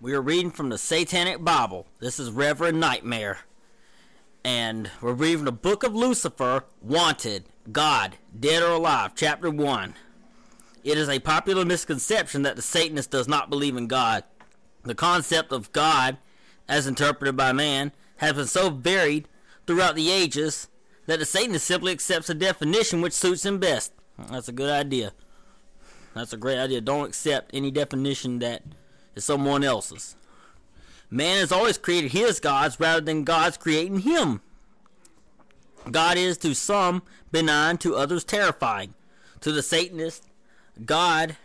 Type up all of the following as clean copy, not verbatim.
We are reading from the Satanic Bible. This is Reverend Nightmare. And we're reading the Book of Lucifer, Wanted, God, Dead or Alive, Chapter 1. It is a popular misconception that the Satanist does not believe in God. The concept of God, as interpreted by man, has been so varied throughout the ages that the Satanist simply accepts a definition which suits him best. That's a good idea. That's a great idea. Don't accept any definition that is someone else's. Man has always created his gods rather than gods creating him. God is to some benign, to others terrifying. To the Satanist, God,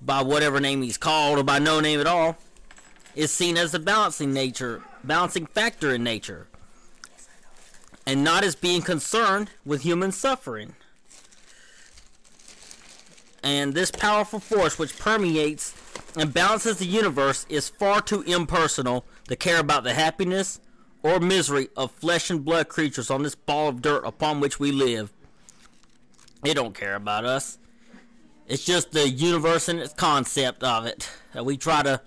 by whatever name he's called or by no name at all, is seen as a balancing factor in nature, and not as being concerned with human suffering. And this powerful force which permeates and balances the universe is far too impersonal to care about the happiness or misery of flesh and blood creatures on this ball of dirt upon which we live. It don't care about us. It's just the universe and its concept of it that we try to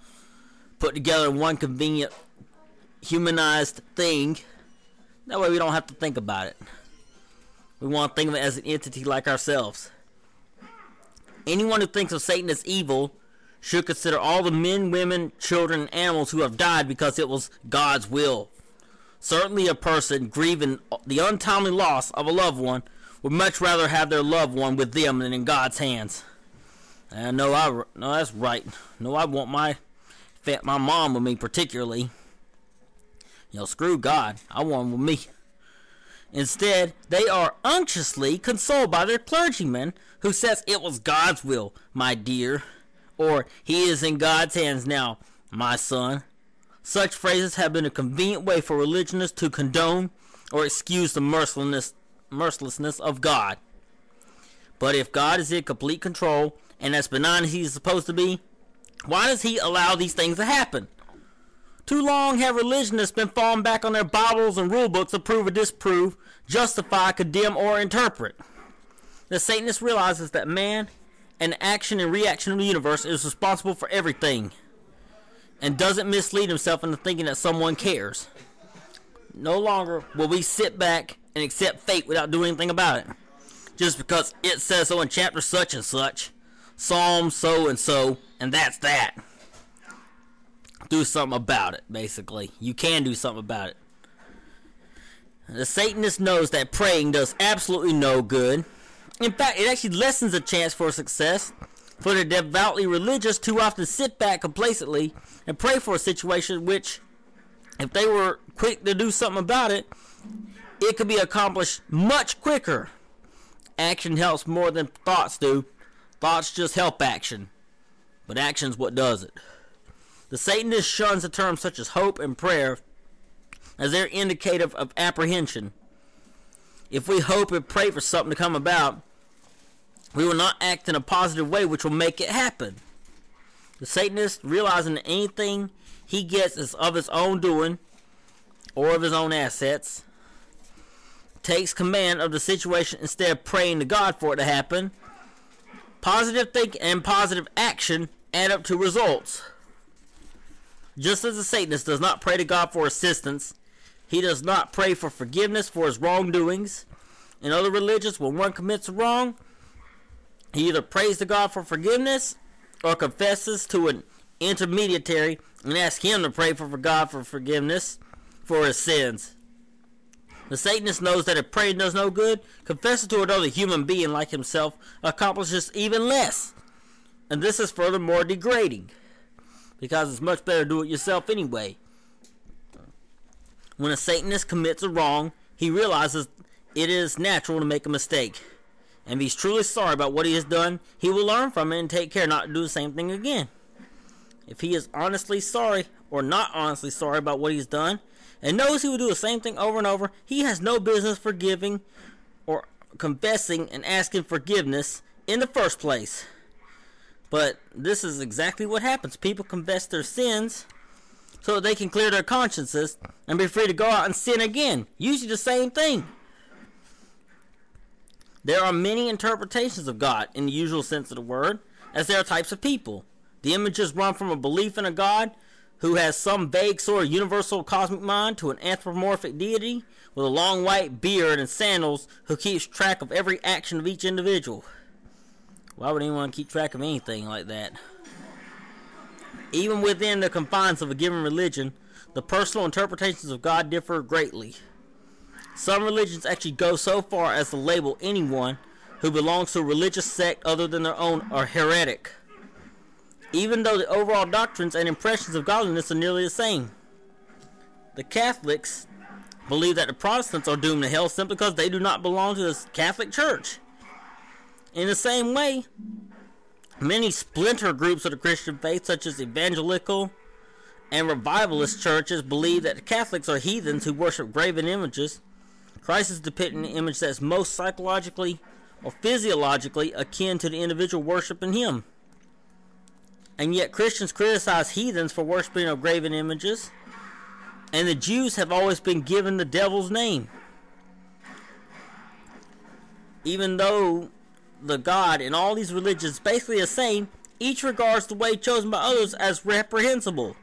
put together in one convenient humanized thing. That way we don't have to think about it. We want to think of it as an entity like ourselves. Anyone who thinks of Satan as evil should consider all the men, women, children, and animals who have died because it was God's will. Certainly a person grieving the untimely loss of a loved one would much rather have their loved one with them than in God's hands. And no, that's right. No, I want my mom with me particularly. Screw God. I want him with me. Instead, they are unctuously consoled by their clergyman who says it was God's will, my dear, or he is in God's hands now, my son. Such phrases have been a convenient way for religionists to condone or excuse the mercilessness of God. But if God is in complete control and as benign as he is supposed to be, why does he allow these things to happen? Too long have religionists been falling back on their Bibles and rule books to prove or disprove, justify, condemn, or interpret. The Satanist realizes that man and the action and reaction of the universe is responsible for everything, and doesn't mislead himself into thinking that someone cares. No longer will we sit back and accept fate without doing anything about it, just because it says so in chapter such and such, Psalm so and so, and that's that. Do something about it, basically. You can do something about it. The Satanist knows that praying does absolutely no good. In fact, it actually lessens the chance for success. For the devoutly religious too often sit back complacently and pray for a situation which, if they were quick to do something about it, it could be accomplished much quicker. Action helps more than thoughts do. Thoughts just help action, but action's what does it. The Satanist shuns the terms such as hope and prayer as they're indicative of apprehension. If we hope and pray for something to come about, we will not act in a positive way which will make it happen. The Satanist, realizing that anything he gets is of his own doing or of his own assets, takes command of the situation instead of praying to God for it to happen. Positive thinking and positive action add up to results. Just as the Satanist does not pray to God for assistance, he does not pray for forgiveness for his wrongdoings. In other religions, when one commits a wrong, he either prays to God for forgiveness or confesses to an intermediary and asks him to pray for God for forgiveness for his sins. The Satanist knows that if praying does no good, confessing to another human being like himself accomplishes even less. And this is furthermore degrading, because it's much better to do it yourself anyway. When a Satanist commits a wrong, he realizes it is natural to make a mistake. And if he's truly sorry about what he has done, he will learn from it and take care not to do the same thing again. If he is honestly sorry or not honestly sorry about what he's done, and knows he will do the same thing over and over, he has no business forgiving or confessing and asking forgiveness in the first place. But this is exactly what happens. People confess their sins so that they can clear their consciences and be free to go out and sin again. Usually the same thing. There are many interpretations of God in the usual sense of the word, as there are types of people. The images run from a belief in a God who has some vague sort of universal cosmic mind to an anthropomorphic deity with a long white beard and sandals who keeps track of every action of each individual. Why would anyone keep track of anything like that? Even within the confines of a given religion, the personal interpretations of God differ greatly. Some religions actually go so far as to label anyone who belongs to a religious sect other than their own a heretic, even though the overall doctrines and impressions of godliness are nearly the same. The Catholics believe that the Protestants are doomed to hell simply because they do not belong to the Catholic Church. In the same way, many splinter groups of the Christian faith, such as evangelical and revivalist churches, believe that the Catholics are heathens who worship graven images. Christ is depicted in an image that is most psychologically or physiologically akin to the individual worshiping him. And yet Christians criticize heathens for worshiping of graven images, and the Jews have always been given the devil's name. Even though the God in all these religions is basically the same, each regards the way chosen by others as reprehensible.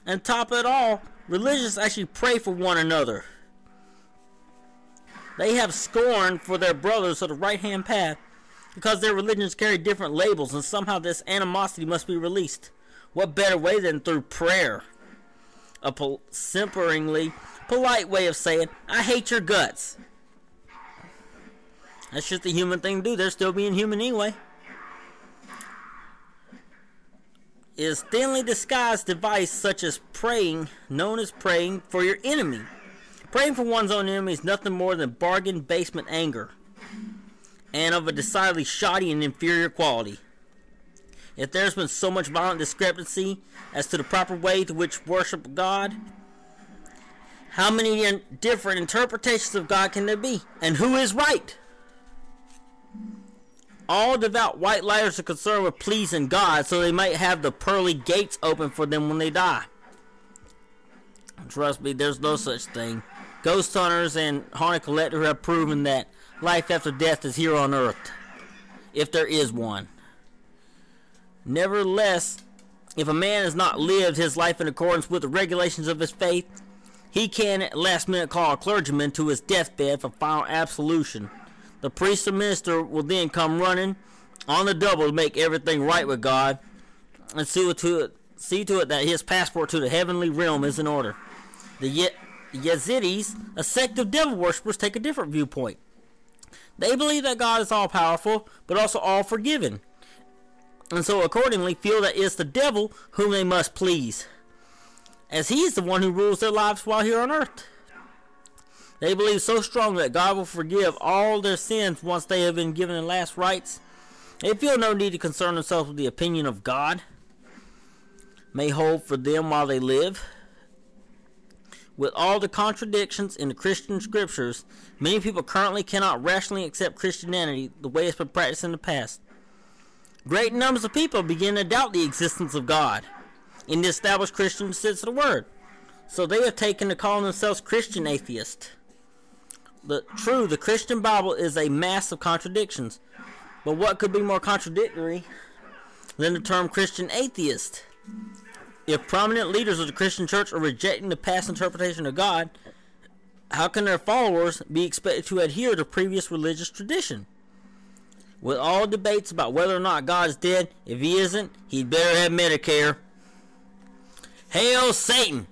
And top of it all, religions actually pray for one another. They have scorn for their brothers of the right-hand path because their religions carry different labels, and somehow this animosity must be released. What better way than through prayer? A simperingly polite way of saying, I hate your guts. That's just a human thing to do. They're still being human anyway. Is thinly disguised device such as praying, known as praying for your enemy. Praying for one's own enemy is nothing more than bargain basement anger, and of a decidedly shoddy and inferior quality. If there's been so much violent discrepancy as to the proper way to which worship God, how many different interpretations of God can there be? And who is right? All devout white liars are concerned with pleasing God so they might have the pearly gates open for them when they die. Trust me, there's no such thing. Ghost hunters and haunted collectors have proven that life after death is here on earth, if there is one. Nevertheless, if a man has not lived his life in accordance with the regulations of his faith, he can at last minute call a clergyman to his deathbed for final absolution. The priest or minister will then come running on the double to make everything right with God and see to it that his passport to the heavenly realm is in order. The Yazidis, a sect of devil worshippers, take a different viewpoint. They believe that God is all-powerful, but also all-forgiving, and so accordingly feel that it's the devil whom they must please, as he is the one who rules their lives while here on earth. They believe so strongly that God will forgive all their sins once they have been given the last rites. They feel no need to concern themselves with the opinion of God may hold for them while they live. With all the contradictions in the Christian scriptures, many people currently cannot rationally accept Christianity the way it's been practiced in the past. Great numbers of people begin to doubt the existence of God in the established Christian sense of the word. So they have taken to calling themselves Christian atheists. The Christian Bible is a mass of contradictions. But what could be more contradictory than the term Christian atheist? If prominent leaders of the Christian church are rejecting the past interpretation of God, how can their followers be expected to adhere to previous religious tradition? With all debates about whether or not God is dead, if he isn't, he'd better have Medicare. Hail Satan!